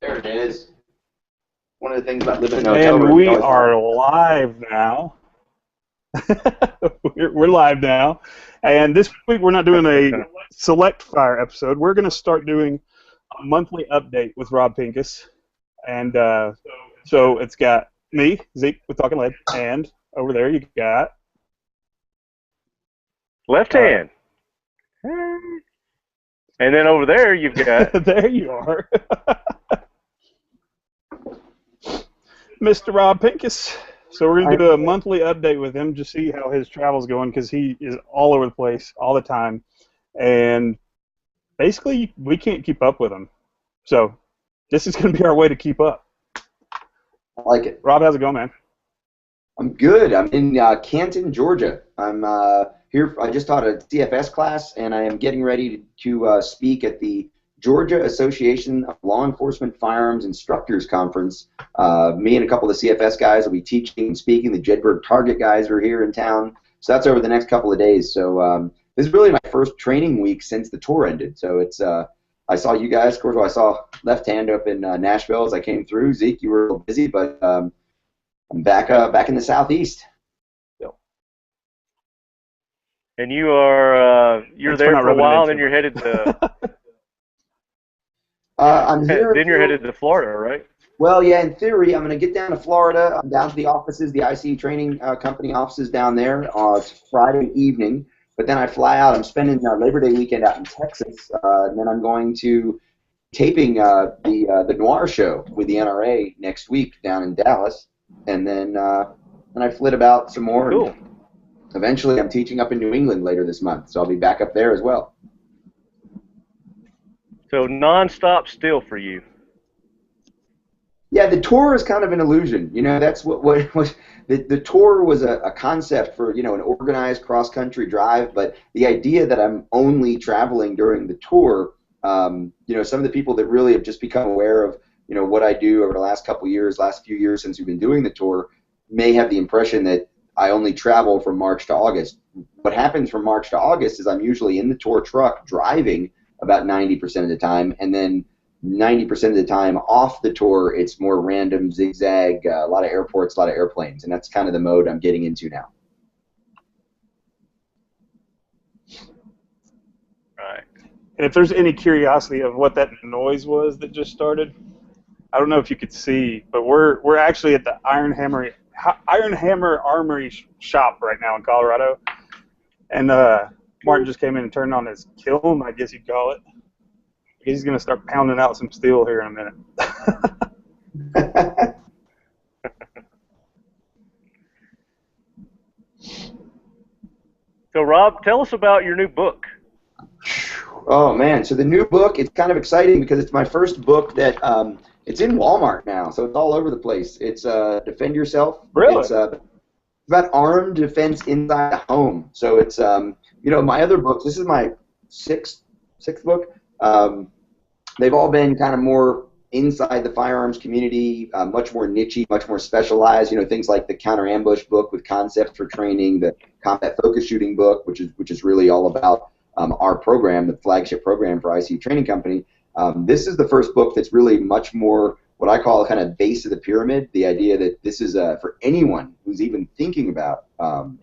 There it is. One of the things about living in a hotel And room. we are live now. we're live now. And this week we're not doing a select fire episode. We're going to start doing a monthly update with Rob Pincus. And so it's got me, Zeke with Talking Lead, and over there you got... Left hand. And then over there you've got... there you are. Mr. Rob Pincus. So we're going to do a monthly update with him to see how his travel's going, because he is all over the place all the time. And basically we can't keep up with him. So this is going to be our way to keep up. I like it. Rob, how's it going, man? I'm good. I'm in Canton, Georgia. I'm here. I just taught a CFS class, and I am getting ready to speak at the Georgia Association of Law Enforcement Firearms Instructors Conference. Me and a couple of the CFS guys will be teaching and speaking. The Jedburgh Target guys are here in town. So that's over the next couple of days. So this is really my first training week since the tour ended. So it's I saw you guys. Of course, I saw Left Hand up in Nashville as I came through. Zeke, you were a little busy, but I'm back in the Southeast. And you are you're there for a while, and then you're headed to... I'm here. Then you're headed to Florida, right? Well, yeah, in theory, I'm going to get down to Florida. I'm down to the offices, the I.C.E. training company offices down there. It's Friday evening, but then I fly out. I'm spending Labor Day weekend out in Texas, and then I'm going to taping the Noir show with the NRA next week down in Dallas, and then I flit about some more. Cool. Eventually, I'm teaching up in New England later this month, so I'll be back up there as well. So non-stop still for you. Yeah, the tour is kind of an illusion. You know, that's what the tour was a concept for, you know, an organized cross-country drive. But the idea that I'm only traveling during the tour, you know, some of the people that really have just become aware of, you know, what I do over the last couple of years, last few years since we've been doing the tour, may have the impression that I only travel from March to August. What happens from March to August is I'm usually in the tour truck driving about 90% of the time, and then 90% of the time off the tour, it's more random, zigzag, a lot of airports, a lot of airplanes, and that's kind of the mode I'm getting into now. Right. And if there's any curiosity of what that noise was that just started, I don't know if you could see, but we're actually at the Iron Hammer Armory shop right now in Colorado, and Martin just came in and turned on his kiln, I guess you'd call it. He's going to start pounding out some steel here in a minute. So, Rob, tell us about your new book. Oh, man. So the new book, it's kind of exciting because it's my first book that it's in Walmart now, so it's all over the place. It's Defend Yourself. Really? It's about armed defense inside the home. So it's, you know, my other books, this is my sixth book. They've all been kind of more inside the firearms community, much more niche-y, much more specialized. You know, things like the counter ambush book with concepts for training, the combat focus shooting book, which is really all about our program, the flagship program for I.C.E. Training Company. This is the first book that's really much more what I call kind of base of the pyramid. The idea that this is for anyone who's even thinking about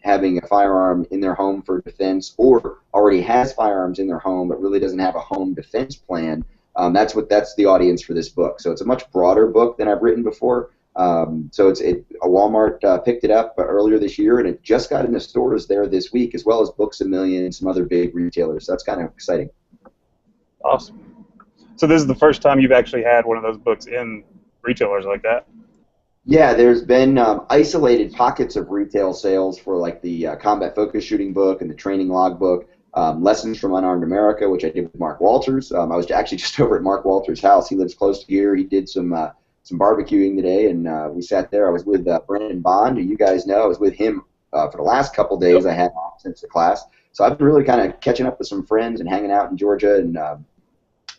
having a firearm in their home for defense, or already has firearms in their home but really doesn't have a home defense plan. That's the audience for this book. So it's a much broader book than I've written before. So Walmart picked it up earlier this year, and it just got in the stores there this week, as well as Books A Million and some other big retailers. So that's kind of exciting. Awesome. So this is the first time you've actually had one of those books in retailers like that? Yeah, there's been isolated pockets of retail sales for like the combat focus shooting book and the training log book. Lessons from Unarmed America, which I did with Mark Walters. I was actually just over at Mark Walters' house. He lives close to here. He did some barbecuing today, and we sat there. I was with Brandon Bond, who you guys know. I was with him for the last couple days I had off since the class. So I've been really kind of catching up with some friends and hanging out in Georgia, and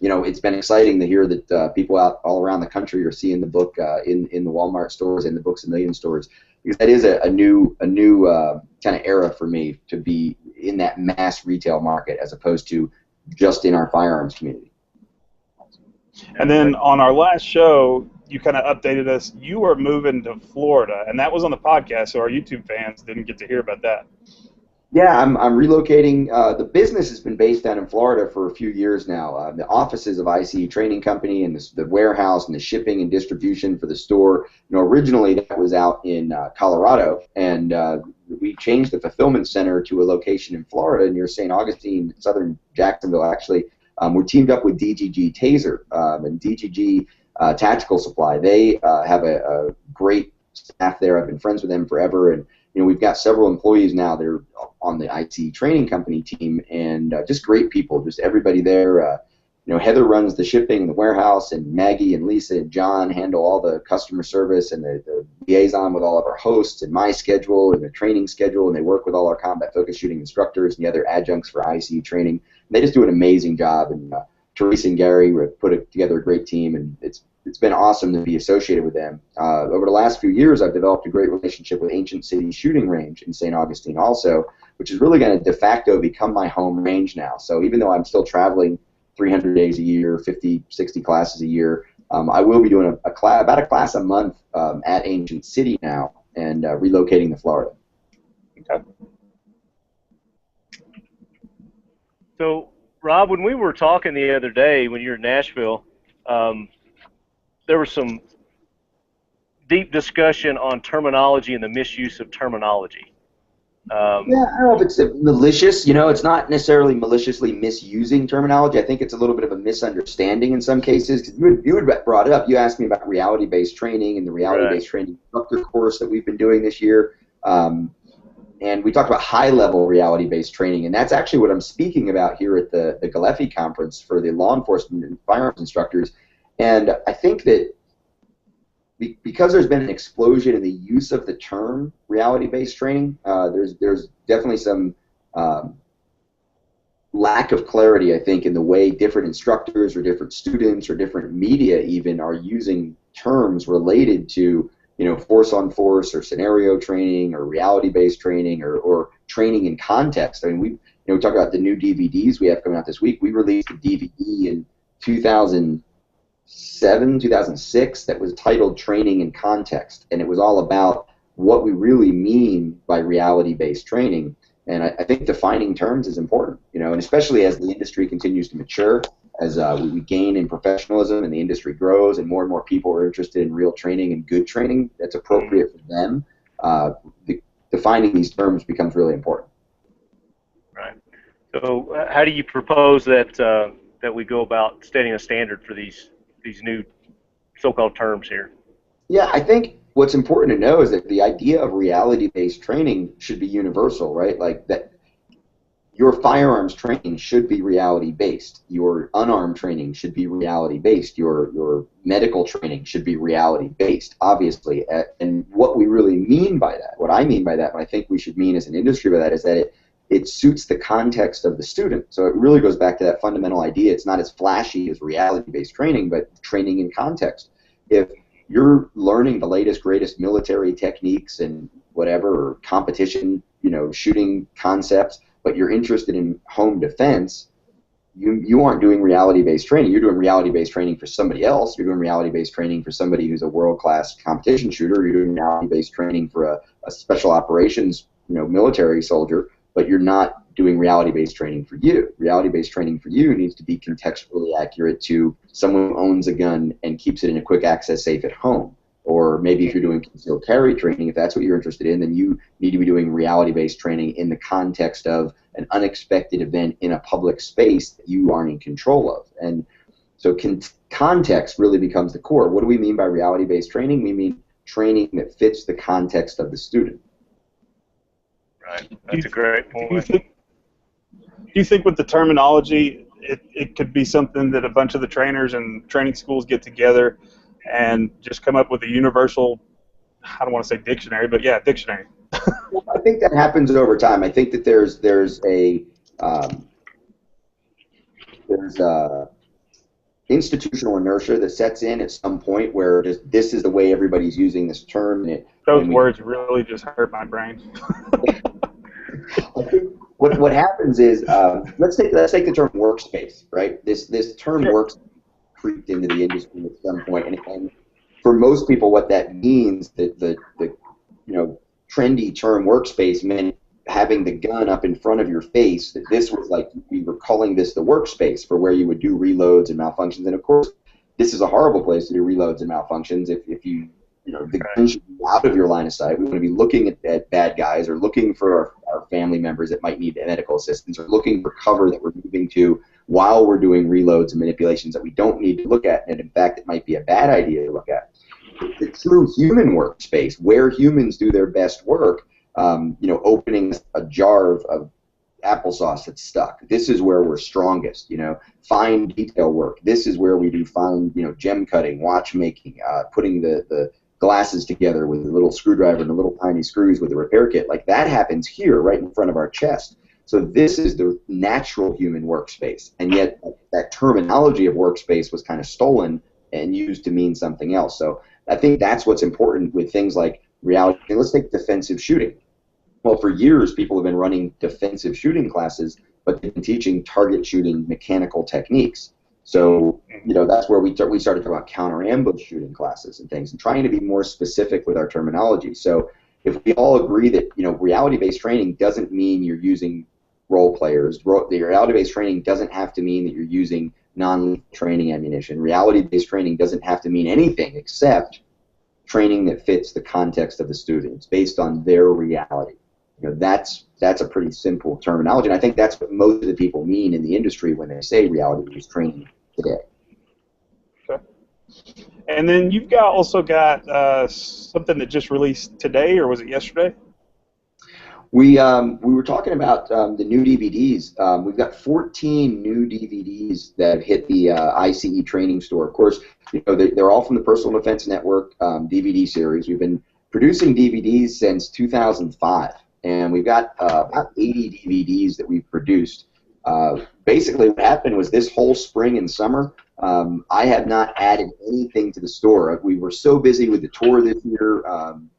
you know, it's been exciting to hear that people out all around the country are seeing the book in the Walmart stores and the Books A Million stores, because that is a new kind of era for me to be in that mass retail market as opposed to just in our firearms community. And then on our last show, you kind of updated us. You are moving to Florida, and that was on the podcast, so our YouTube fans didn't get to hear about that. Yeah, I'm relocating. The business has been based down in Florida for a few years now. The offices of I.C.E. Training Company and the warehouse and the shipping and distribution for the store. Originally that was out in Colorado, and we changed the fulfillment center to a location in Florida near St. Augustine, southern Jacksonville, actually. We're teamed up with DGG Taser and DGG Tactical Supply. They have a great staff there. I've been friends with them forever, and we've got several employees now that are on the I.C.E. Training Company team, and just great people, just everybody there. Heather runs the shipping and the warehouse, and Maggie and Lisa and John handle all the customer service and the liaison with all of our hosts and my schedule and the training schedule, and they work with all our combat focus shooting instructors and the other adjuncts for I.C.E. training. And they just do an amazing job, and Teresa and Gary put together a great team, and it's been awesome to be associated with them. Over the last few years, I've developed a great relationship with Ancient City Shooting Range in St. Augustine also, which is really going to de facto become my home range now. So even though I'm still traveling 300 days a year, 50, 60 classes a year, I will be doing about a class a month at Ancient City now, and relocating to Florida. Okay. So, Rob, when we were talking the other day when you were in Nashville, there was some deep discussion on terminology and the misuse of terminology. Yeah, I don't know if it's malicious. It's not necessarily maliciously misusing terminology. I think it's a little bit of a misunderstanding in some cases. 'Cause you had brought it up. You asked me about reality-based training and the reality-based training instructor course that we've been doing this year. And we talked about high-level reality-based training, and that's actually what I'm speaking about here at the Gillespie conference for the law enforcement and firearms instructors. And I think that because there's been an explosion in the use of the term reality-based training, there's definitely some lack of clarity, I think, in the way different instructors or different students or different media even are using terms related to force on force or scenario training or reality-based training or training in context. I mean, we talk about the new DVDs we have coming out this week. We released a DVD in 2006 that was titled Training in Context, and it was all about what we really mean by reality-based training. And I think defining terms is important, and especially as the industry continues to mature, as we gain in professionalism and the industry grows and more people are interested in real training and good training that's appropriate for them, defining these terms becomes really important. Right. So how do you propose that we go about setting a standard for these new so-called terms here? Yeah, I think what's important to know is that the idea of reality-based training should be universal, right? Like that your firearms training should be reality-based. Your unarmed training should be reality-based. Your medical training should be reality-based, obviously. And what we really mean by that, what I mean by that, what I think we should mean as an industry by that, is that it suits the context of the student. So it really goes back to that fundamental idea. It's not as flashy as reality-based training, but training in context. If you're learning the latest, greatest military techniques and whatever, or competition, shooting concepts, but you're interested in home defense, you aren't doing reality-based training. You're doing reality-based training for somebody else. You're doing reality-based training for somebody who's a world-class competition shooter. You're doing reality-based training for a special operations, military soldier, but you're not doing reality-based training for you. Reality-based training for you needs to be contextually accurate to someone who owns a gun and keeps it in a quick access safe at home. Or maybe if you're doing concealed carry training, if that's what you're interested in, then you need to be doing reality-based training in the context of an unexpected event in a public space that you aren't in control of. And so context really becomes the core. What do we mean by reality-based training? We mean training that fits the context of the student. Right. That's a great point. Do you think with the terminology, it could be something that a bunch of the trainers and training schools get together and just come up with a universal, I don't want to say dictionary, but yeah, dictionary? I think that happens over time. I think that there's institutional inertia that sets in at some point where this is the way everybody's using this term. Those words really just hurt my brain. I think what happens is let's take the term workspace, right? This term workspace. creeped into the industry at some point. And for most people, what that means, the trendy term workspace meant having the gun up in front of your face. That this was like, we were calling this the workspace for where you would do reloads and malfunctions. And of course, this is a horrible place to do reloads and malfunctions. If you the gun should be out of your line of sight. We want to be looking at bad guys, or looking for our family members that might need medical assistance, or looking for cover that we're moving to while we're doing reloads and manipulations that we don't need to look at, and in fact it might be a bad idea to look at. The true human workspace, where humans do their best work, opening a jar of applesauce that's stuck. This is where we're strongest. Fine detail work. This is where we do fine, gem cutting, watchmaking, putting the glasses together with a little screwdriver and the little tiny screws with a repair kit. Like that happens here, right in front of our chest. So this is the natural human workspace, and yet that terminology of workspace was kind of stolen and used to mean something else. So I think that's what's important with things like reality. Let's take defensive shooting. Well, for years, people have been running defensive shooting classes, but they've been teaching target shooting mechanical techniques. So, that's where we started talking about counter-ambush shooting classes and things, and trying to be more specific with our terminology. So if we all agree that, reality-based training doesn't mean you're using role players, the reality-based training doesn't have to mean that you're using non-lethal training ammunition. Reality-based training doesn't have to mean anything except training that fits the context of the students based on their reality. That's a pretty simple terminology, and I think that's what most of the people mean in the industry when they say reality-based training today. Okay. And then you've also got something that just released today, or was it yesterday? We were talking about the new DVDs. We've got 14 new DVDs that have hit the I.C.E. training store. Of course, they're all from the Personal Defense Network DVD series. We've been producing DVDs since 2005, and we've got about 80 DVDs that we've produced. Basically, what happened was this whole spring and summer, I have not added anything to the store. We were so busy with the tour this year,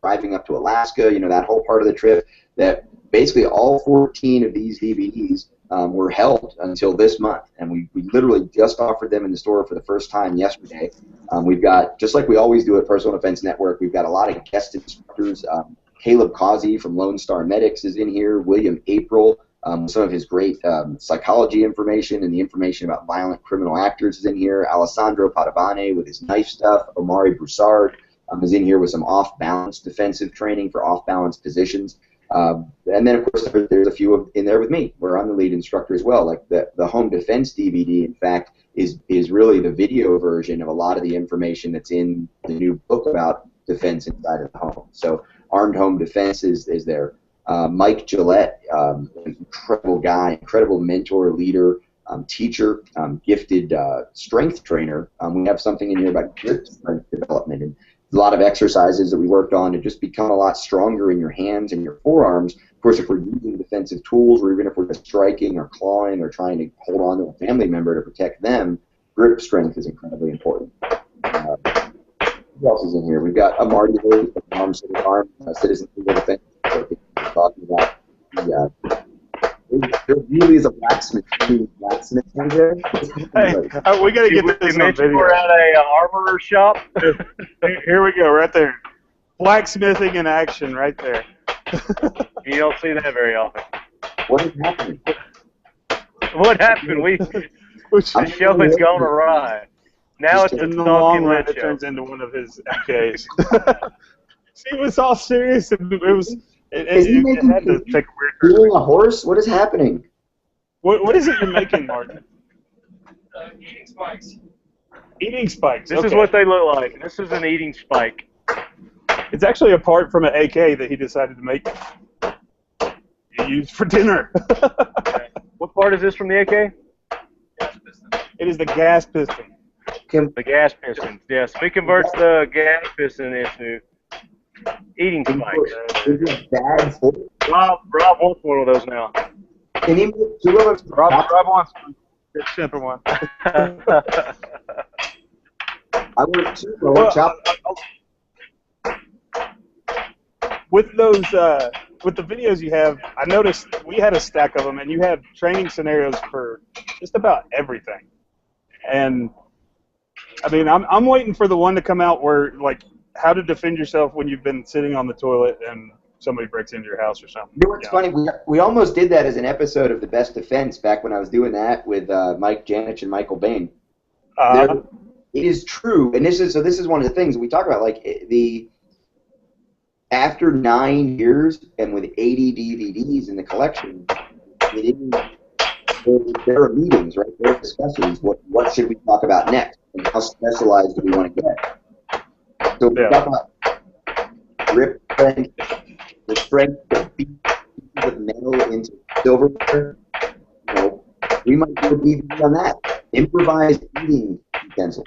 driving up to Alaska, that whole part of the trip, that basically all 14 of these DVDs were held until this month, and we literally just offered them in the store for the first time yesterday. We've got, just like we always do at Personal Defense Network, we've got a lot of guest instructors. Caleb Causey from Lone Star Medics is in here, William April, some of his great psychology information and the information about violent criminal actors is in here. Alessandro Padavane with his knife stuff. Omari Broussard is in here with some off-balance defensive training for off-balance positions. And then, of course, there's a few in there with me, where I'm the lead instructor as well. Like the home defense DVD, in fact, is really the video version of a lot of the information that's in the new book about defense inside of the home. So Armed Home Defense is there. Mike Gillette, an incredible guy, incredible mentor, leader, teacher, gifted strength trainer. We have something in here about grip strength development, and a lot of exercises that we worked on to just become a lot stronger in your hands and your forearms. Of course, if we're using defensive tools, or even if we're just striking or clawing or trying to hold on to a family member to protect them, grip strength is incredibly important. Who else is in here? We've got Marty Lee from Arms to the Arm, Citizen Legal Defense. Talking about there really is a blacksmith in there. Hey, we got to get this on video. We're at a armorer shop. Here we go, right there. Blacksmithing in action, right there. You don't see that very often. What is happening? What happened? The show has gone awry. Now it's in the long run, it turns into one of his MKs. See, it was all serious, and it was. It had to take a weird turn. Doing a horse? What is happening? What is it you're making, Martin? Eating spikes. Eating spikes. This is what they look like. This is an eating spike. It's actually a part from an AK that he decided to make. You use for dinner. What part is this from the AK? Gas piston. It is the gas piston. The gas piston. Yes, we converts the gas piston into eating spikes. Is this bad? Rob wants one of those now. Can you make 2 of them? Rob wants one. Good simple one. I want 2. I want chop. With those, with the videos you have, I noticed we had a stack of them, and you have training scenarios for just about everything. And I mean, I'm waiting for the one to come out where, like, how to defend yourself when you've been sitting on the toilet and somebody breaks into your house or something. You know what's funny? We almost did that as an episode of The Best Defense back when I was doing that with Mike Janich and Michael Bain. It is true, and this is one of the things that we talk about. Like after 9 years and with 80 DVDs in the collection, there are meetings, right? There are discussions. What should we talk about next, and how specialized do we want to get? So we talk about grip strength, the strength of pieces of metal into silverware. You know, we might do a DVD on that. Improvised eating utensils.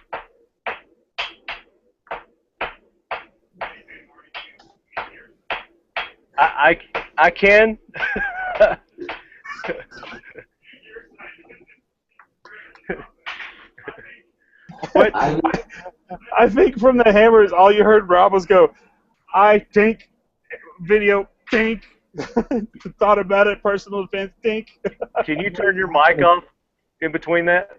I can. What? I think from the hammers, all you heard Rob was go, I think, video, think, thought about it, personal defense, think. Can you turn your mic off in between that?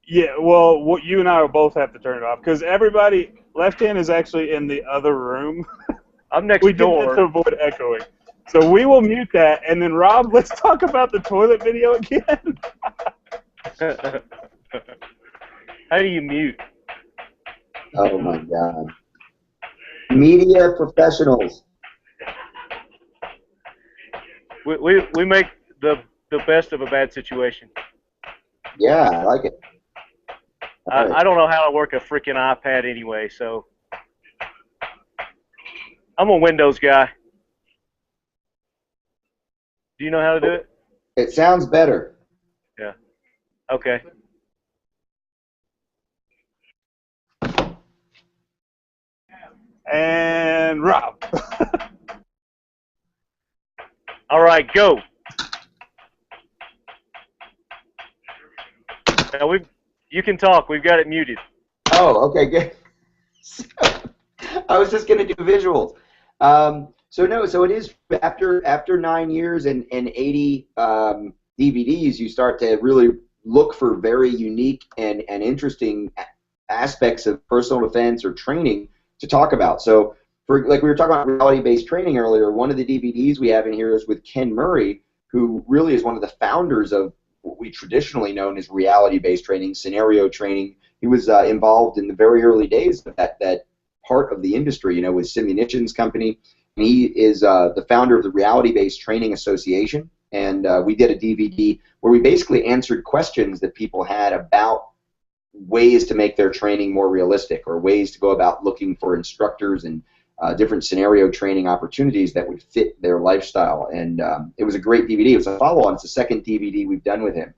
Yeah, well, you and I will both have to turn it off because everybody, left hand is actually in the other room. I'm next we door. We did that to avoid echoing. So we will mute that, and then Rob, let's talk about the toilet video again. How do you mute? Oh my God. Media professionals. We make the best of a bad situation. Yeah, I like it. I don't know how to work a freaking iPad anyway, so I'm a Windows guy. Do you know how to do it? It sounds better. Yeah. Okay. And Rob. All right, go. Now you can talk. We've got it muted. Oh, okay, good. I was just going to do visuals. So it is after 9 years and 80 DVDs, you start to really look for very unique and interesting aspects of personal defense or training to talk about. So, like we were talking about reality-based training earlier, one of the DVDs we have in here is with Ken Murray, who really is one of the founders of what we traditionally known as reality-based training, scenario training. He was involved in the very early days of that part of the industry, you know, with Simunitions Company. And he is the founder of the Reality-Based Training Association, and we did a DVD where we basically answered questions that people had about ways to make their training more realistic or ways to go about looking for instructors and different scenario training opportunities that would fit their lifestyle. And it was a great DVD. It was a follow-on. It's the second DVD we've done with him.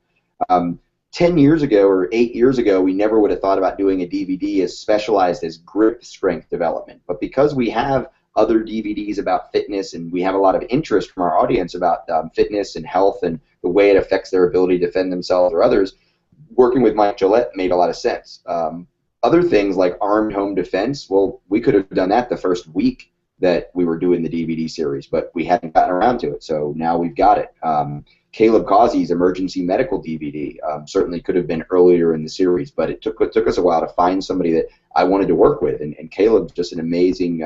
10 years ago or 8 years ago, we never would have thought about doing a DVD as specialized as grip strength development. But because we have other DVDs about fitness and we have a lot of interest from our audience about fitness and health and the way it affects their ability to defend themselves or others, working with Mike Gillette made a lot of sense. Other things like armed home defense, well, we could have done that the first week that we were doing the DVD series, but we hadn't gotten around to it, so now we've got it. Caleb Causey's emergency medical DVD certainly could have been earlier in the series, but it took us a while to find somebody that I wanted to work with, and Caleb's just an amazing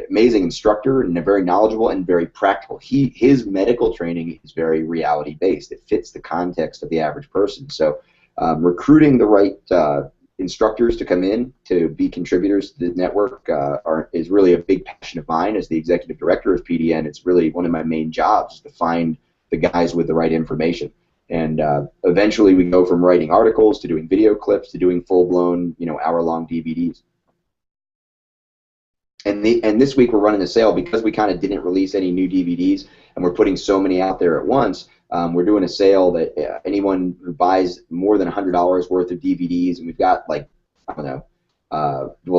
instructor and very knowledgeable and very practical. His medical training is very reality based. It fits the context of the average person. So recruiting the right instructors to come in to be contributors to the network is really a big passion of mine. As the executive director of PDN, it's really one of my main jobs to find the guys with the right information. And eventually we go from writing articles to doing video clips to doing full-blown, hour-long DVDs. And this week we're running a sale because we kind of didn't release any new DVDs and we're putting so many out there at once. We're doing a sale that anyone who buys more than $100 worth of DVDs, and we've got well,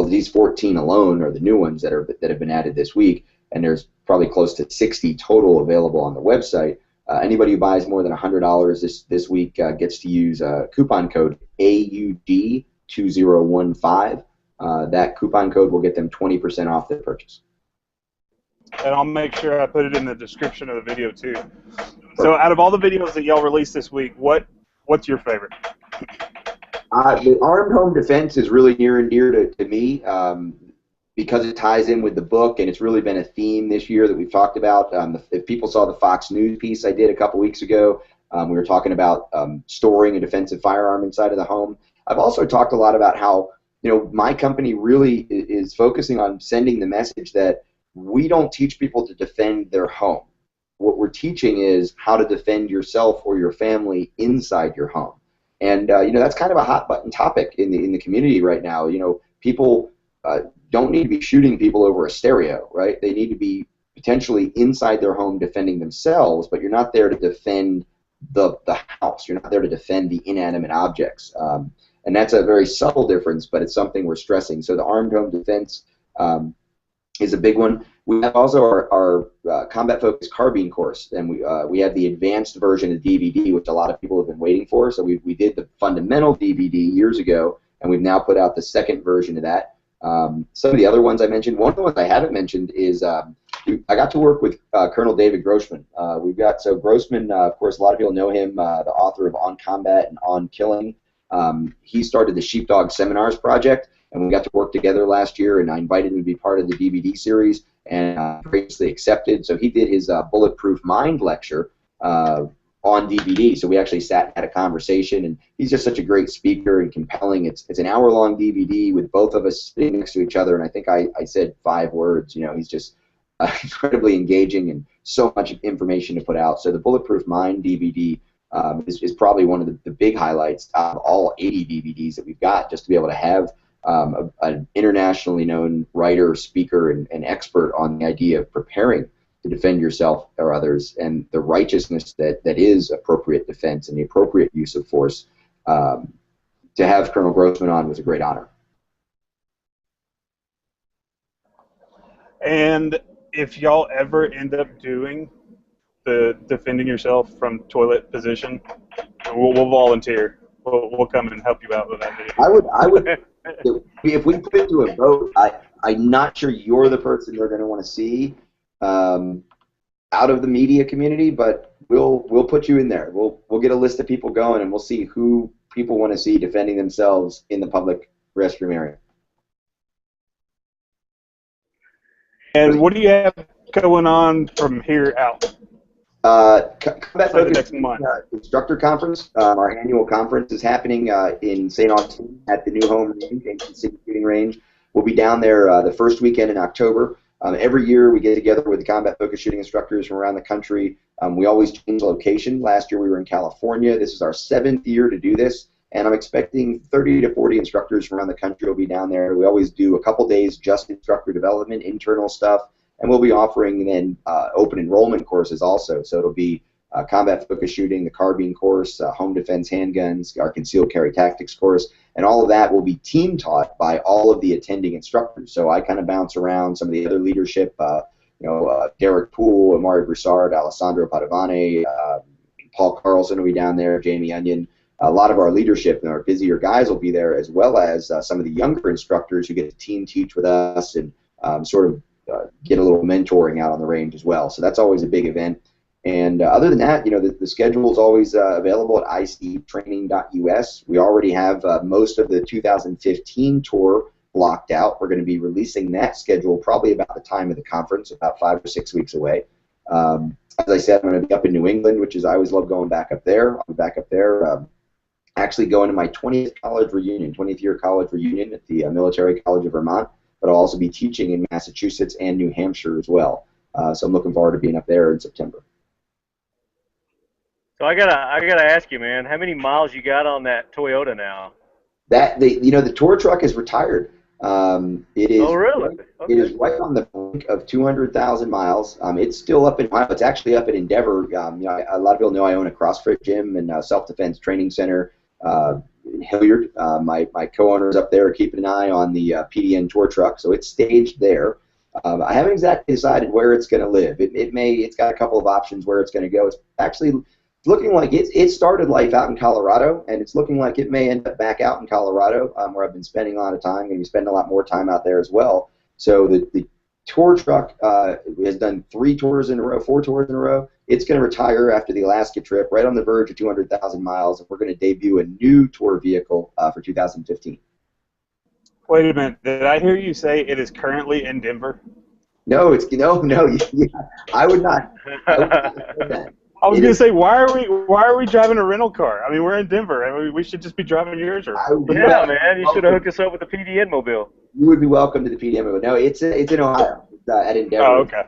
these 14 alone are the new ones that have been added this week, and there's probably close to 60 total available on the website. Anybody who buys more than $100 this week gets to use coupon code AUD2015. That coupon code will get them 20% off their purchase. And I'll make sure I put it in the description of the video too. So out of all the videos that y'all released this week, what's your favorite? The armed home defense is really near and dear to me because it ties in with the book, and it's really been a theme this year that we've talked about. If people saw the Fox News piece I did a couple weeks ago, we were talking about storing a defensive firearm inside of the home. I've also talked a lot about how my company really is focusing on sending the message that we don't teach people to defend their home. What we're teaching is how to defend yourself or your family inside your home. And that's kind of a hot button topic in the community right now. People don't need to be shooting people over a stereo, right? They need to be potentially inside their home defending themselves, but you're not there to defend the house. You're not there to defend the inanimate objects. And that's a very subtle difference, but it's something we're stressing. So the armed home defense is a big one. We have also our combat-focused carbine course, and we have the advanced version of DVD, which a lot of people have been waiting for. So we did the fundamental DVD years ago, and we've now put out the second version of that. Some of the other ones I mentioned, one of the ones I haven't mentioned is I got to work with Colonel David Grossman. Grossman, of course, a lot of people know him, the author of On Combat and On Killing. He started the Sheepdog Seminars Project, and we got to work together last year, and I invited him to be part of the DVD series, and graciously accepted. So he did his Bulletproof Mind lecture on DVD. So we actually sat and had a conversation, and he's just such a great speaker and compelling. It's an hour-long DVD with both of us sitting next to each other, and I think I said 5 words. He's just incredibly engaging and so much information to put out. So the Bulletproof Mind DVD is probably one of the big highlights out of all 80 DVDs that we've got, just to be able to have an internationally known writer, speaker, and expert on the idea of preparing to defend yourself or others, and the righteousness that is appropriate defense and the appropriate use of force. To have Colonel Grossman on was a great honor. And if y'all ever end up doing the defending yourself from toilet position, we'll volunteer. We'll come and help you out with that video. I would. If we put it to a vote, I'm not sure you're the person they're going to want to see out of the media community, but we'll put you in there. We'll get a list of people going, and we'll see who people want to see defending themselves in the public restroom area. And what do you have going on from here out? Combat For the next month. Instructor Conference. Our annual conference is happening in St. Augustine at the new home range, Ancient City Shooting Range. We'll be down there the first weekend in October. Every year we get together with the combat-focused shooting instructors from around the country. We always change location. Last year we were in California. This is our 7th year to do this, and I'm expecting 30 to 40 instructors from around the country will be down there. We always do a couple days just instructor development, internal stuff, and we'll be offering then open enrollment courses also. So it'll be combat-focused shooting, the carbine course, home defense handguns, our concealed carry tactics course, and all of that will be team taught by all of the attending instructors. So I kind of bounce around some of the other leadership, Derek Poole, Amari Broussard, Alessandro Padovani, Paul Carlson will be down there, Jamie Onion. A lot of our leadership and our busier guys will be there, as well as some of the younger instructors who get to team teach with us and get a little mentoring out on the range as well. So that's always a big event. And other than that, the schedule is always available at ICEtraining.us. We already have most of the 2015 tour blocked out. We're going to be releasing that schedule probably about the time of the conference, about 5 or 6 weeks away. As I said, I'm going to be up in New England, which is I always love going back up there. I'll be back up there actually going to my 20th year college reunion at the Military College of Vermont, but I'll also be teaching in Massachusetts and New Hampshire as well. So I'm looking forward to being up there in September. So I gotta ask you, man, how many miles you got on that Toyota now? The tour truck is retired. It is. Oh, really? Okay. It is right on the brink of 200,000 miles. It's still up in Ohio. It's actually up at Endeavor. A lot of people know I own a CrossFit gym and self-defense training center in Hilliard. My co-owner is up there keeping an eye on the PDN tour truck, so it's staged there. I haven't exactly decided where it's going to live. It's got a couple of options where it's going to go. It's actually looking like it started life out in Colorado, and it's looking like it may end up back out in Colorado, where I've been spending a lot of time. Going to be spending a lot more time out there as well. So the tour truck has done 4 tours in a row. It's going to retire after the Alaska trip, right on the verge of 200,000 miles, and we're going to debut a new tour vehicle for 2015. Wait a minute. Did I hear you say it is currently in Denver? No, it's no. Yeah, I would not. I would not say that. I was going to say, why are we driving a rental car? I mean, we're in Denver, and we should just be driving yours. Or yeah, man, you should have hooked us up with the PDN mobile. You would be welcome to the PDM mobile. No, it's in Ohio. It's, at Endeavor. Oh, okay.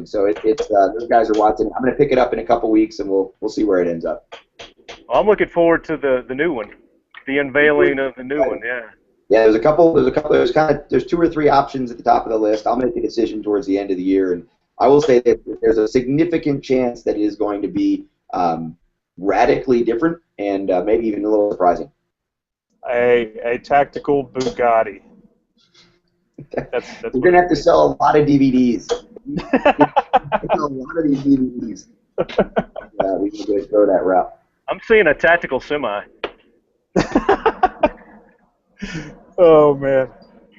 So it's those guys are watching. I'm going to pick it up in a couple weeks, and we'll see where it ends up. Well, I'm looking forward to the new one, the unveiling of the new one. Yeah. Yeah, there's two or three options at the top of the list. I'll make a decision towards the end of the year, and I will say that there's a significant chance that it is going to be radically different and maybe even a little surprising. A tactical Bugatti. That's We're going to have to sell a lot of DVDs. A lot of these DVDs. We can go that route. I'm seeing a tactical semi. Oh man,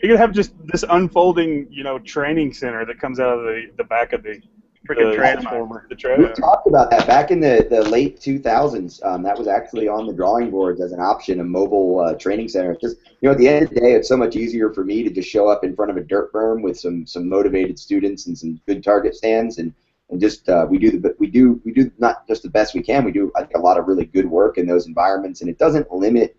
you could have just this unfolding, training center that comes out of the back of the freaking transformer. We talked about that back in the late 2000s. That was actually on the drawing boards as an option, a mobile training center. Because at the end of the day, it's so much easier for me to just show up in front of a dirt berm with some motivated students and some good target stands, and just we do not just the best we can. We do, I think, a lot of really good work in those environments, and it doesn't limit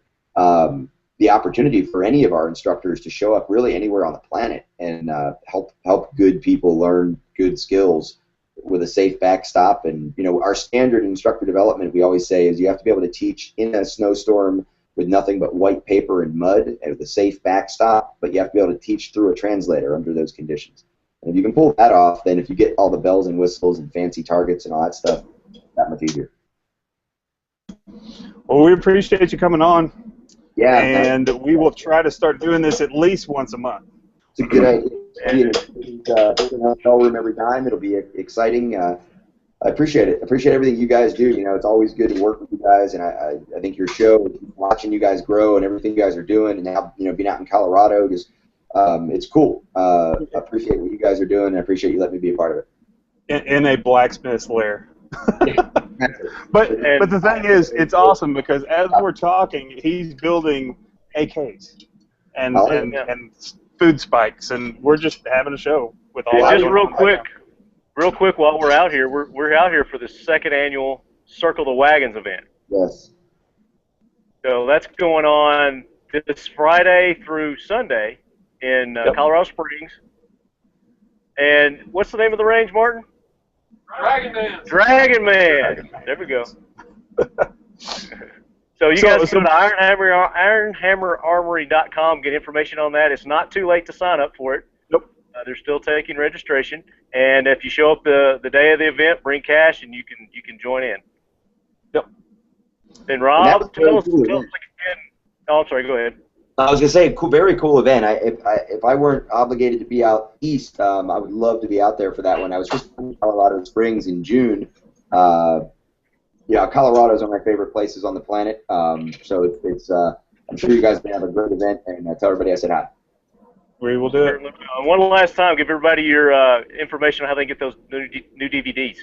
the opportunity for any of our instructors to show up really anywhere on the planet and help good people learn good skills with a safe backstop. And our standard instructor development, we always say, is you have to be able to teach in a snowstorm with nothing but white paper and mud and with a safe backstop, but you have to be able to teach through a translator under those conditions. And if you can pull that off, then if you get all the bells and whistles and fancy targets and all that stuff, that much easier. Well, we appreciate you coming on. Yeah, and we will try to start doing this at least once a month. It's a good idea. It's a hotel room every time. It'll be exciting. I appreciate it. I appreciate everything you guys do. It's always good to work with you guys, and I think your show, watching you guys grow and everything you guys are doing, and now being out in Colorado, just it's cool. I appreciate what you guys are doing, and I appreciate you letting me be a part of it. In a blacksmith's lair. But the thing is, it's awesome because as we're talking, he's building AKs and food spikes, and we're just having a show with all. Just real quick, while we're out here, we're out here for the second annual Circle the Wagons event. Yes. So that's going on this Friday through Sunday in Colorado Springs. And what's the name of the range, Martin? Dragon Man. Dragon Man. There we go. So you guys go to ironhammerarmory.com, get information on that. It's not too late to sign up for it. Nope. They're still taking registration, and if you show up the day of the event, bring cash, and you can join in. Yep. Then Rob, tell us again. Oh, I'm sorry. Go ahead. I was gonna say, very cool event. If I weren't obligated to be out east, I would love to be out there for that one. I was just in Colorado Springs in June. Colorado is one of my favorite places on the planet. So it's I'm sure you guys are gonna have a great event, and tell everybody I said hi. We will do it. One last time, give everybody your information on how they get those new DVDs.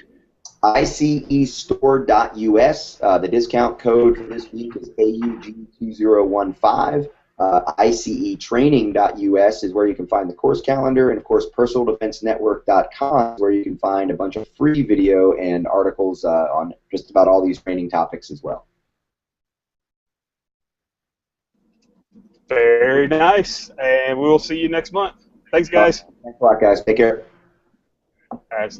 I.C.E. The discount code for this week is AUG2015. ICEtraining.us is where you can find the course calendar, and of course personaldefensenetwork.com is where you can find a bunch of free video and articles on just about all these training topics as well. Very nice, and we will see you next month. Thanks, guys. Thanks a lot, guys. Take care. All right.